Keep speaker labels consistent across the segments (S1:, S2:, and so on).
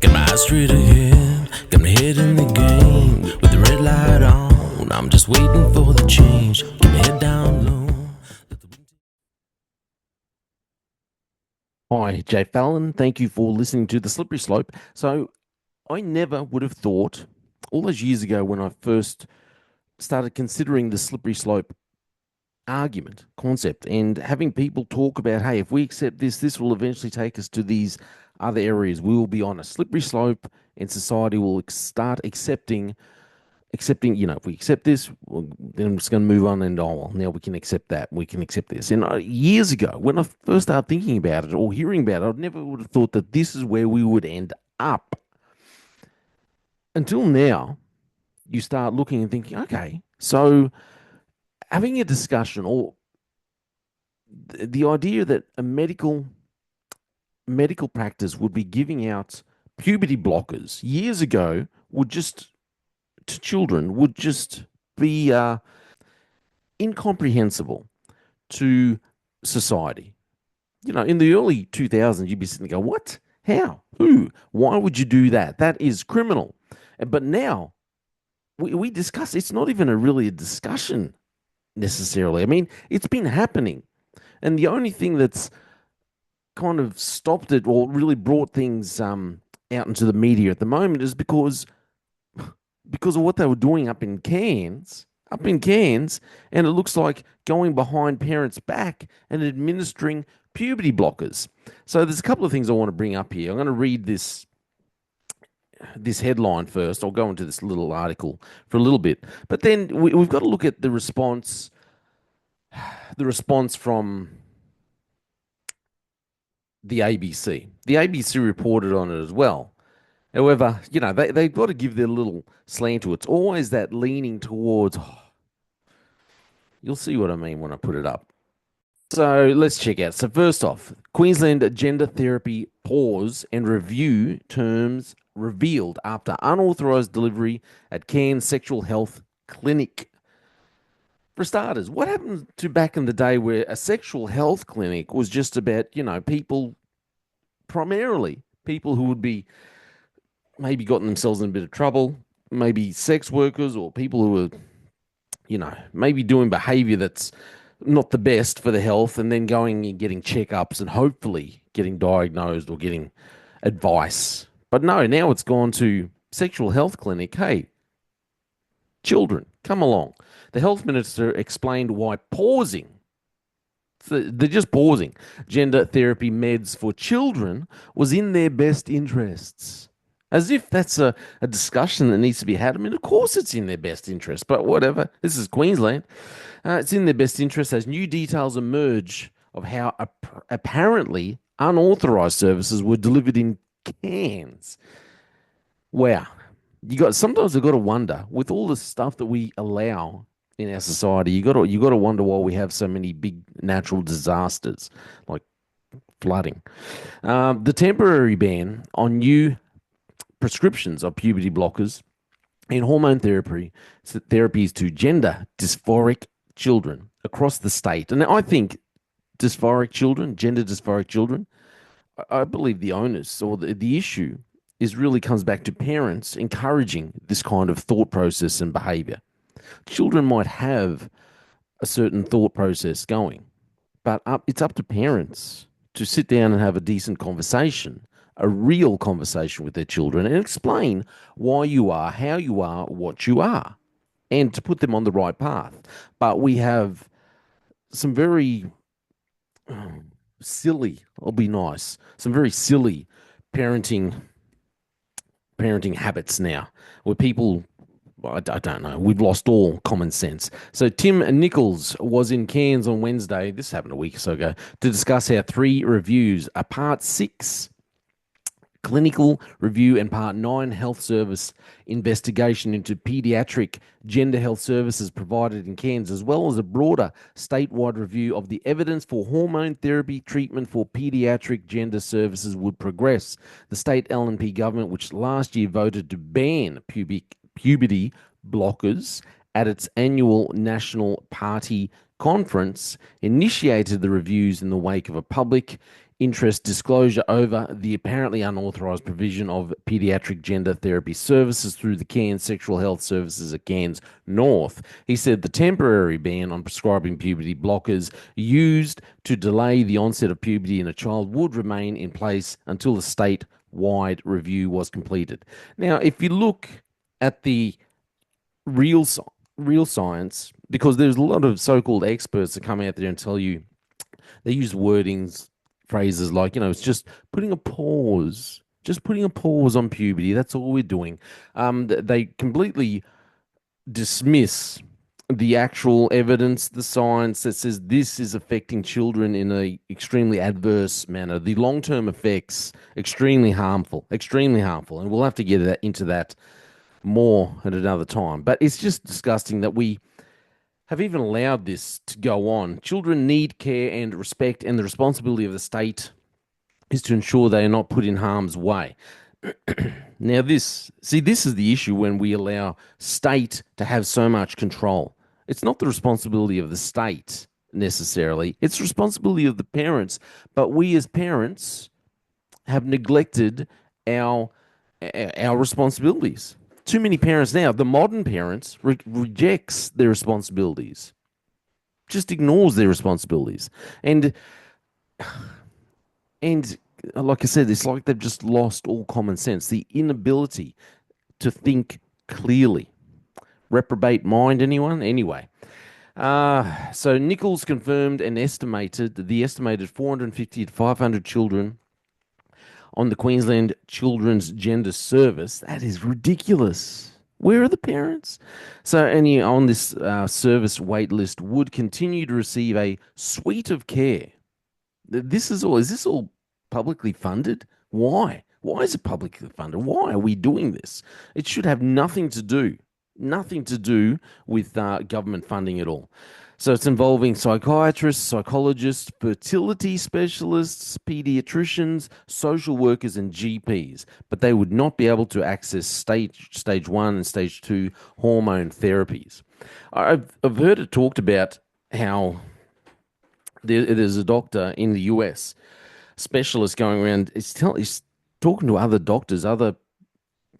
S1: Got my eyes straight ahead, got my head in the game. With the red light on, I'm just waiting for the change. Keep my head down low.
S2: Hi, Jay Fallon. Thank you for listening to The Slippery Slope. So, I never would have thought, all those years ago when I first started considering the slippery slope argument, concept, and having people talk about, hey, if we accept this, this will eventually take us to these other areas. We will be on a slippery slope, and society will start accepting, if we accept this, well, then I'm just going to move on and, oh, well, now we can accept that. We can accept this. And years ago, when I first started thinking about it or hearing about it, I never would have thought that this is where we would end up. Until now, you start looking and thinking, okay, so having a discussion or the idea that a medical practice would be giving out puberty blockers years ago would just to children would just be incomprehensible to society. In the early 2000s, you'd be sitting there going, what? How? Who? Why would you do that? That is criminal. But now we discuss, it's not even really a discussion necessarily. I mean, it's been happening. And the only thing that's kind of stopped it or really brought things out into the media at the moment is because of what they were doing up in Cairns, and it looks like going behind parents' back and administering puberty blockers. So there's a couple of things I want to bring up here. I'm going to read this headline first. I'll go into this little article for a little bit, but then we've got to look at the response from the ABC. The ABC reported on it as well. However, they've got to give their little slant to it. It's always that leaning towards, you'll see what I mean when I put it up. So let's check out. So first off, Queensland gender therapy pause and review terms revealed after unauthorised delivery at Cairns Sexual Health Clinic. For starters, what happened to back in the day where a sexual health clinic was just about, primarily people who would be maybe gotten themselves in a bit of trouble, maybe sex workers or people who are, maybe doing behavior that's not the best for the health, and then going and getting checkups and hopefully getting diagnosed or getting advice. But no, now it's gone to sexual health clinic. Hey, children, come along. The health minister explained why pausing, so they're just pausing, gender therapy meds for children was in their best interests. As if that's a discussion that needs to be had. I mean, of course it's in their best interest, but whatever. This is Queensland. It's in their best interest as new details emerge of how apparently unauthorised services were delivered in Cairns. Wow. Sometimes I've got to wonder, with all the stuff that we allow in our society, you got to wonder why we have so many big natural disasters like flooding. The temporary ban on new prescriptions of puberty blockers and hormone therapies to gender dysphoric children across the state. And I think gender dysphoric children, I believe the onus or the issue really comes back to parents encouraging this kind of thought process and behavior. Children might have a certain thought process going, but it's up to parents to sit down and have a decent conversation, a real conversation with their children, and explain why you are, how you are, what you are, and to put them on the right path. But we have some very silly, I'll be nice, some very silly parenting habits now, where people, I don't know, we've lost all common sense. So Tim Nichols was in Cairns on Wednesday, this happened a week or so ago, to discuss how 3 reviews, a Part 6 clinical review and Part 9 health service investigation into pediatric gender health services provided in Cairns, as well as a broader statewide review of the evidence for hormone therapy treatment for pediatric gender services would progress. The state LNP government, which last year voted to ban puberty blockers at its annual National Party conference, initiated the reviews in the wake of a public interest disclosure over the apparently unauthorized provision of pediatric gender therapy services through the Cairns Sexual Health Services at Cairns North. He said the temporary ban on prescribing puberty blockers used to delay the onset of puberty in a child would remain in place until the state-wide review was completed. Now, if you look at the real real science, because there's a lot of so-called experts that come out there and tell you they use wordings, phrases like, it's just putting a pause on puberty. That's all we're doing. They completely dismiss the actual evidence, the science that says this is affecting children in a extremely adverse manner. The long-term effects, extremely harmful, and we'll have to get into that more at another time. But it's just disgusting that we have even allowed this to go on. Children need care and respect, and the responsibility of the state is to ensure they are not put in harm's way. Now, this is the issue when we allow state to have so much control. It's not the responsibility of the state necessarily, it's the responsibility of the parents. But we as parents have neglected our responsibilities. Too many parents now, the modern parents, rejects their responsibilities, just ignores their responsibilities. And like I said, it's like they've just lost all common sense, the inability to think clearly. Reprobate mind, anyone? Anyway. So Nichols confirmed the estimated 450 to 500 children on the Queensland Children's Gender Service. That is ridiculous. Where are the parents? So any on this service wait list would continue to receive a suite of care. Is this all publicly funded? Why? Why is it publicly funded? Why are we doing this? It should have nothing to do with government funding at all. So it's involving psychiatrists, psychologists, fertility specialists, pediatricians, social workers, and GPs. But they would not be able to access stage 1 and stage 2 hormone therapies. I've heard it talked about how there's a doctor in the US, specialist going around. He's talking to other doctors, other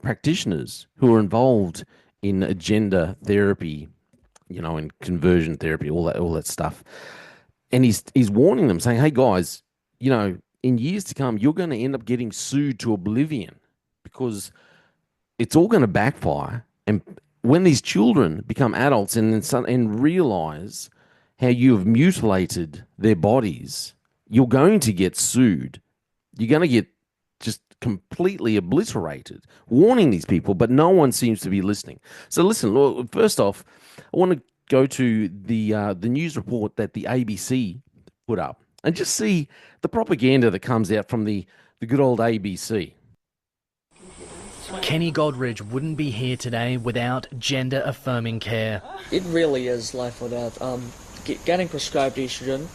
S2: practitioners who are involved in gender therapy, in conversion therapy, all that stuff. And he's warning them, saying, hey guys, in years to come, you're going to end up getting sued to oblivion because it's all going to backfire. And when these children become adults and realize how you have mutilated their bodies, you're going to get sued. You're going to get just completely obliterated, warning these people, but no one seems to be listening. So listen, look, first off, I want to go to the news report that the ABC put up and just see the propaganda that comes out from the good old ABC.
S3: Kenny Godridge wouldn't be here today without gender-affirming care.
S4: It really is life or death. Getting prescribed estrogen,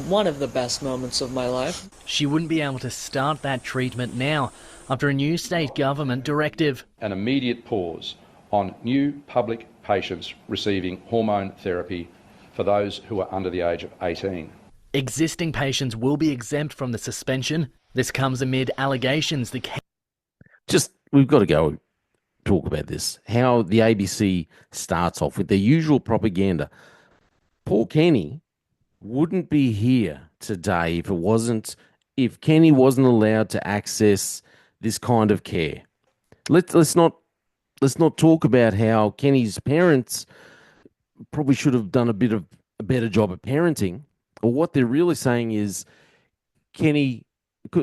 S4: one of the best moments of my life.
S3: She wouldn't be able to start that treatment now after a new state government directive.
S5: An immediate pause on new public patients receiving hormone therapy for those who are under the age of 18.
S3: Existing patients will be exempt from the suspension. This comes amid allegations that...
S2: We've got to go talk about this. How the ABC starts off with their usual propaganda. Poor Kenny wouldn't be here today if Kenny wasn't allowed to access this kind of care. Let's not talk about how Kenny's parents probably should have done a better job of parenting. Or what they're really saying is Kenny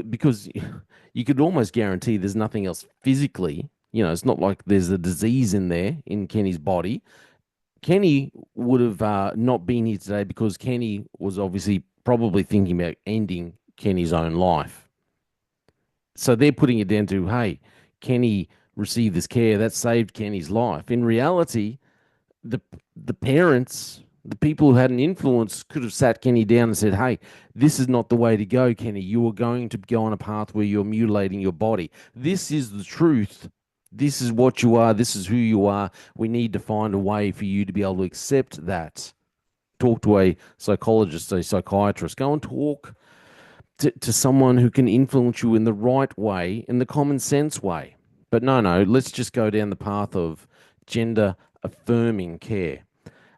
S2: because you could almost guarantee there's nothing else physically. It's not like there's a disease in Kenny's body. Kenny would have not been here today because Kenny was obviously probably thinking about ending Kenny's own life. So they're putting it down to, hey, Kenny received this care, that saved Kenny's life. In reality, the parents, the people who had an influence could have sat Kenny down and said, hey, this is not the way to go, Kenny. You are going to go on a path where you're mutilating your body. This is the truth. This is what you are. This is who you are. We need to find a way for you to be able to accept that. Talk to a psychologist, a psychiatrist. Go and talk to someone who can influence you in the right way, in the common sense way. But no, let's just go down the path of gender affirming care.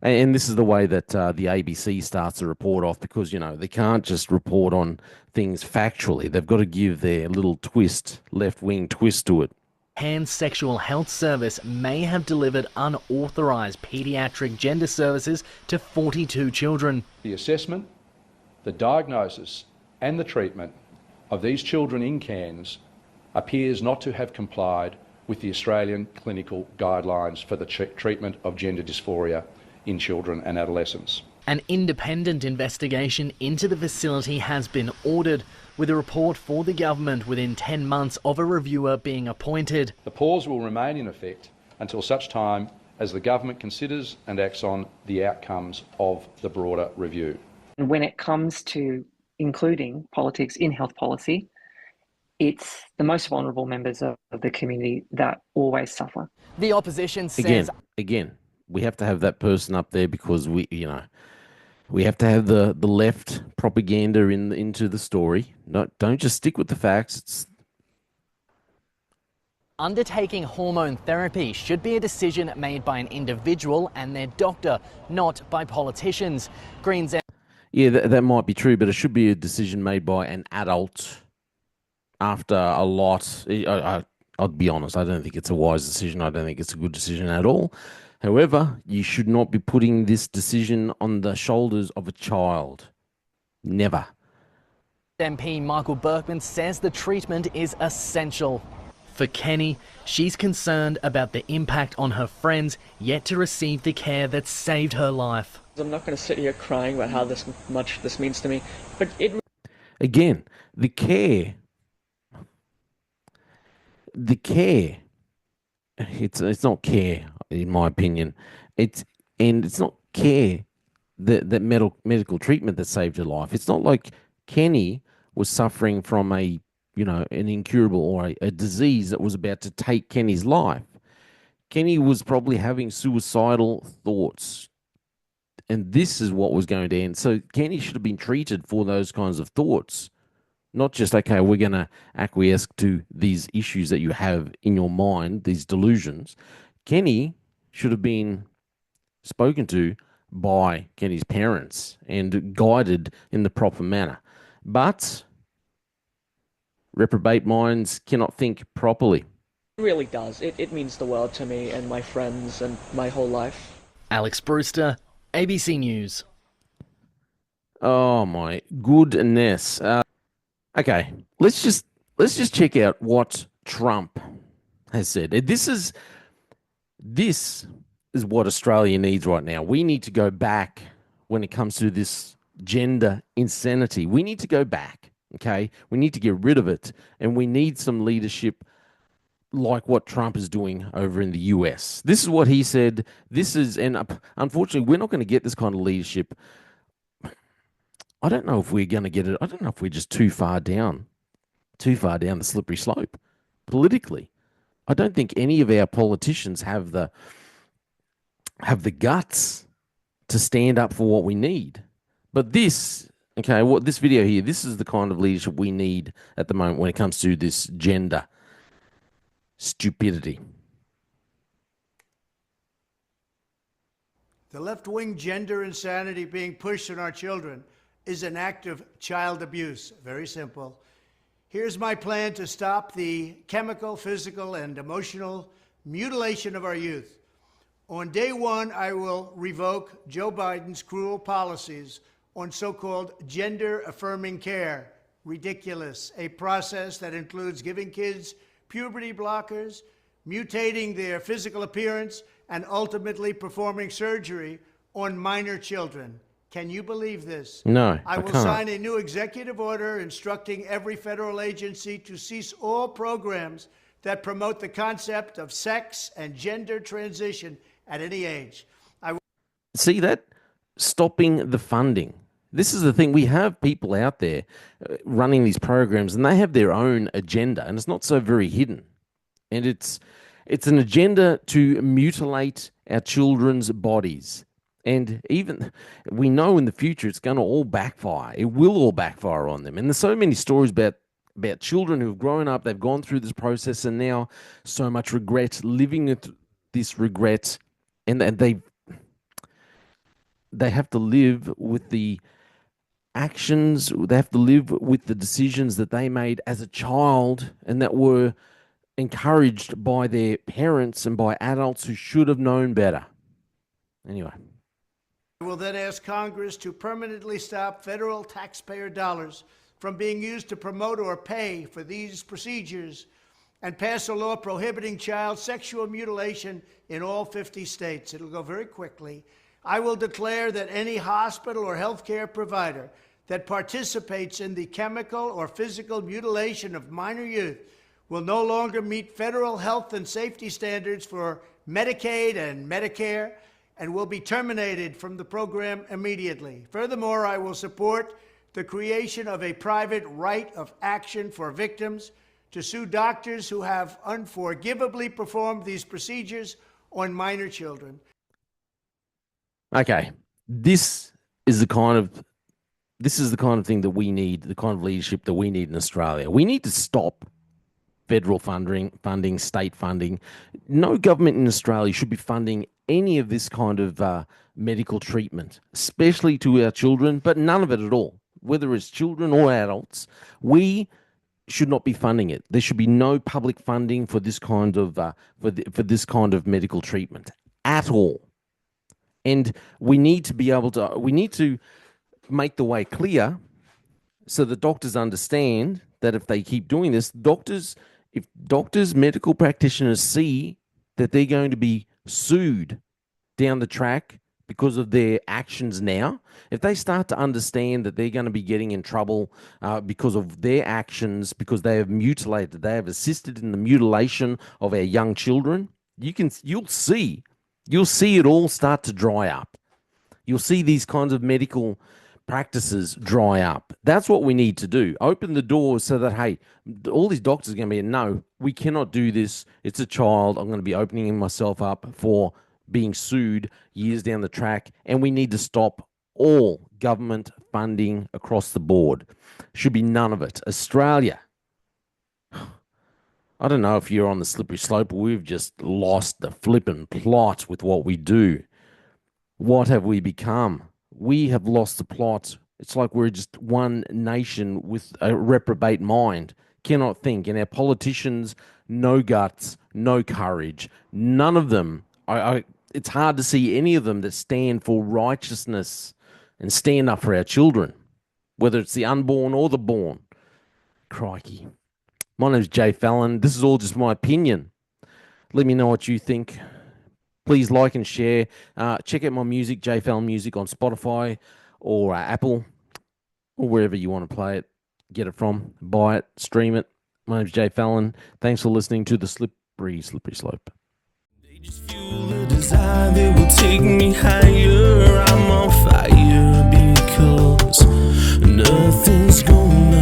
S2: And this is the way that the ABC starts to report off, because, they can't just report on things factually. They've got to give their little twist, left-wing twist to it.
S3: Cairns Sexual Health Service may have delivered unauthorised paediatric gender services to 42 children.
S5: The assessment, the diagnosis and the treatment of these children in Cairns appears not to have complied with the Australian clinical guidelines for the treatment of gender dysphoria in children and adolescents.
S3: An independent investigation into the facility has been ordered, with a report for the government within 10 months of a reviewer being appointed.
S5: The pause will remain in effect until such time as the government considers and acts on the outcomes of the broader review.
S6: When it comes to including politics in health policy, it's the most vulnerable members of the community that always suffer.
S3: The opposition says...
S2: Again, we have to have that person up there because we have to have the left propaganda into the story. No, don't just stick with the facts.
S3: Undertaking hormone therapy should be a decision made by an individual and their doctor, not by politicians. Greens...
S2: Yeah, that might be true, but it should be a decision made by an adult after a lot. I'll be honest, I don't think it's a wise decision. I don't think it's a good decision at all. However, you should not be putting this decision on the shoulders of a child. Never.
S3: MP Michael Berkman says the treatment is essential. For Kenny, she's concerned about the impact on her friends yet to receive the care that saved her life.
S4: I'm not going to sit here crying about how much this means to me, but it...
S2: Again, the care, it's not care, in my opinion. It's not care, that medical treatment that saved her life. It's not like Kenny was suffering from an incurable or a disease that was about to take Kenny's life. Kenny was probably having suicidal thoughts, and this is what was going to end. So Kenny should have been treated for those kinds of thoughts, not just, okay, we're going to acquiesce to these issues that you have in your mind, these delusions. Kenny should have been spoken to by Kenny's parents and guided in the proper manner. But reprobate minds cannot think properly.
S4: It really does. It means the world to me and my friends and my whole life.
S3: Alex Brewster, ABC News.
S2: Oh my goodness. Okay, let's just check out what Trump has said. This is what Australia needs right now. We need to go back when it comes to this gender insanity. We need to go back, okay? We need to get rid of it, and we need some leadership like what Trump is doing over in the US. This is what he said. And unfortunately, we're not going to get this kind of leadership. I don't know if we're going to get it. I don't know if we're just too far down the slippery slope politically. I don't think any of our politicians have the guts to stand up for what we need. But this video here, this is the kind of leadership we need at the moment when it comes to this gender stupidity.
S7: The left-wing gender insanity being pushed on our children is an act of child abuse. Very simple. Here's my plan to stop the chemical, physical, and emotional mutilation of our youth. On day one, I will revoke Joe Biden's cruel policies on so-called gender-affirming care. Ridiculous. A process that includes giving kids puberty blockers, mutating their physical appearance, and ultimately performing surgery on minor children. Can you believe this?
S2: No,
S7: I will
S2: can't.
S7: sign a new executive order instructing every federal agency to cease all programs that promote the concept of sex and gender transition at any age.
S2: See that? Stopping the funding. This is the thing. We have people out there running these programs, and they have their own agenda, and it's not so very hidden. And it's an agenda to mutilate our children's bodies And even we know in the future it's going to all backfire. It will all backfire on them. And there's so many stories about children who've grown up, they've gone through this process, and now so much regret, living with this regret, and they have to live with the actions, they have to live with the decisions that they made as a child and that were encouraged by their parents and by adults who should have known better. Anyway.
S7: I will then ask Congress to permanently stop federal taxpayer dollars from being used to promote or pay for these procedures and pass a law prohibiting child sexual mutilation in all 50 states. It'll go very quickly. I will declare that any hospital or healthcare provider that participates in the chemical or physical mutilation of minor youth will no longer meet federal health and safety standards for Medicaid and Medicare and will be terminated from the program immediately. Furthermore, I will support the creation of a private right of action for victims to sue doctors who have unforgivably performed these procedures on minor children.
S2: Okay, this is the kind of thing that we need, the kind of leadership that we need in Australia. We need to stop federal funding, state funding. No government in Australia should be funding any of this kind of medical treatment, especially to our children, but none of it at all. Whether it's children or adults, we should not be funding it. There should be no public funding for this kind of for this kind of medical treatment at all. And we need to make the way clear so that doctors understand that if they keep doing this, if doctors, medical practitioners see that they're going to be sued down the track because of their actions now, if they start to understand that they're going to be getting in trouble because of their actions, because they have assisted in the mutilation of our young children, you'll see it all start to dry up. You'll see these kinds of medical practices dry up. That's what we need to do. Open the doors so that, hey, all these doctors are going to be, no, we cannot do this. It's a child. I'm going to be opening myself up for being sued years down the track. And we need to stop all government funding across the board. Should be none of it. Australia, I don't know if you're on the slippery slope, but we've just lost the flippin' plot with what we do. What have we become? We have lost the plot. It's like we're just one nation with a reprobate mind, cannot think. And our politicians, no guts, no courage. None of them. It's hard to see any of them that stand for righteousness and stand up for our children, whether it's the unborn or the born. Crikey. My name's Jay Fallon. This is all just my opinion. Let me know what you think. Please like and share. Check out my music, Jay Fallon Music, on Spotify or Apple or wherever you want to play it. Get it from. Buy it. Stream it. My name's Jay Fallon. Thanks for listening to The Slippery Slope.
S1: They just fuel the desire that will take me higher. I'm on fire because nothing's going